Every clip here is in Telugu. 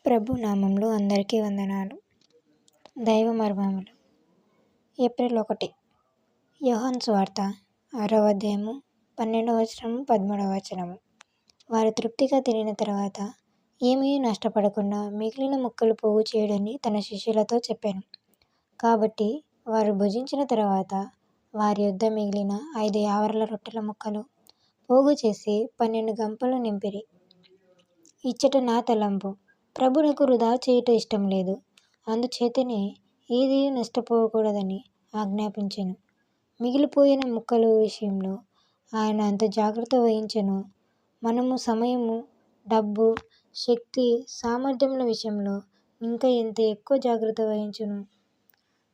ప్రభు నామంలో అందరికీ వందనాలు. దైవ మర్మములు. ఏప్రిల్ 1. యోహాను సువార్త 6వ అధ్యాయము 12వ వచనము 13వ వచనము. వారు తృప్తిగా తినిన తర్వాత ఏమీ నష్టపడకుండా మిగిలిన ముక్కలు పోగు చేయడని తన శిష్యులతో చెప్పాను. కాబట్టి వారు భుజించిన తర్వాత వారి యొద్ద మిగిలిన 5 యావరల రొట్టెల ముక్కలు పోగు చేసి 12 గంపలు నింపిరి. ఇచ్చట నా తలంపు, ప్రభునకు వృధా చేయుట ఇష్టం లేదు, అందుచేతనే ఏదీ నష్టపోకూడదని ఆజ్ఞాపించెను. మిగిలిపోయిన ముక్కల విషయంలో ఆయన అంత జాగ్రత్త వహించెనో మనము సమయము, డబ్బు, శక్తి, సామర్థ్యముల విషయంలో ఇంకా ఎంత ఎక్కువ జాగ్రత్త వహించును.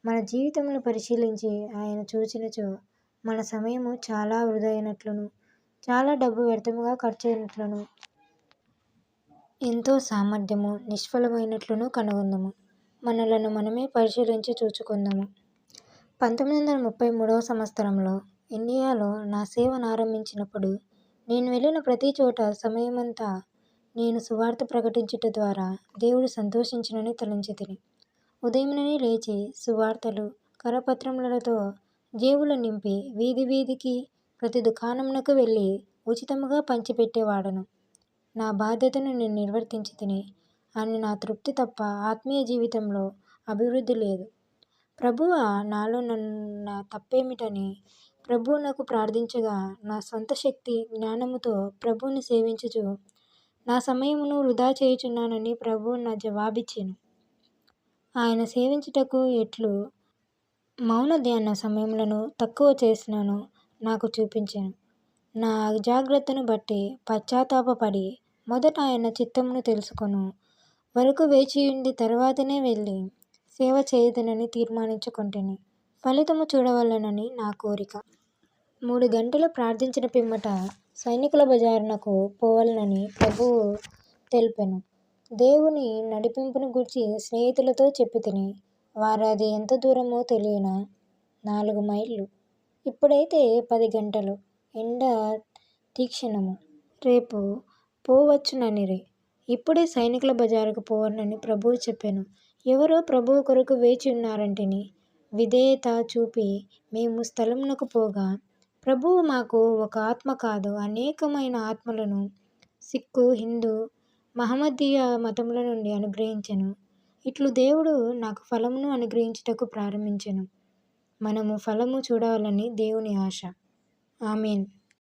మన జీవితమును పరిశీలించి ఆయన చూచినచో మన సమయము చాలా వృధా అయినట్లును, చాలా డబ్బు వ్యర్థముగా ఖర్చయినట్లును, ఎంతో సామర్థ్యము నిష్ఫలమైనట్లును కనుగొందుము. మనలను మనమే పరిశీలించి చూచుకుందాము. 1933వ సంవత్సరంలో ఇండియాలో నా సేవను ఆరంభించినప్పుడు నేను వెళ్ళిన ప్రతి చోట సమయమంతా నేను సువార్త ప్రకటించుట ద్వారా దేవుడు సంతోషించునని తలంచితిని. ఉదయముననే లేచి సువార్తలు కరపత్రములతో జేబులు నింపి వీధి వీధికి ప్రతి దుకాణమునకు వెళ్ళి ఉచితముగా పంచిపెట్టేవాడను. నా బాధ్యతను నేను నిర్వర్తించితిని అని నా తృప్తి తప్ప ఆత్మీయ జీవితంలో అభివృద్ధి లేదు. ప్రభువా, నాలో నా తప్పేమిటని ప్రభువునకు ప్రార్థించగా నా సొంత శక్తి జ్ఞానముతో ప్రభువుని సేవించుచు నా సమయమును వృధా చేయుచున్నానని ప్రభువు నా జవాబిచ్చెను. ఆయన సేవించుటకు ఎట్లు మౌన ధ్యాన సమయములను తక్కువ చేసినానో నాకు చూపించెను. నా అజాగ్రత్తను బట్టి పశ్చాత్తాపపడి మొదట ఆయన చిత్తమును తెలుసుకొను వరకు వేచియుండి తరువాతనే వెళ్ళి సేవ చేయుదునని తీర్మానించుకొంటిని. ఫలితము చూడవలెనని నా కోరిక. 3 గంటలు ప్రార్థించిన పిమ్మట సైనికుల బజారునకు పోవలెనని ప్రభువు తెలిపెను. దేవుని నడిపింపును గూర్చి స్నేహితులతో చెప్పితిని. వారు అది ఎంత దూరమో తెలియనా? 4 మైళ్ళు. ఇప్పుడైతే 10 గంటలు. ఎండ తీక్షణము. రేపు పోవచ్చుననిరి. ఇప్పుడే సైనికుల బజారుకు పోవలెనని ప్రభువు చెప్పెను. ఎవరో ప్రభువు కొరకు వేచి ఉన్నారంటిని. విధేయత చూపి మేము స్థలమునకు పోగా ప్రభువు మాకు ఒక ఆత్మ కాదు అనేకమైన ఆత్మలను సిక్కు, హిందూ, మహమ్మదీయ మతముల నుండి అనుగ్రహించెను. ఇట్లు దేవుడు నాకు ఫలమును అనుగ్రహించుటకు ప్రారంభించెను. మనము ఫలము చూడవలని దేవుని ఆశ. ఆమేన్.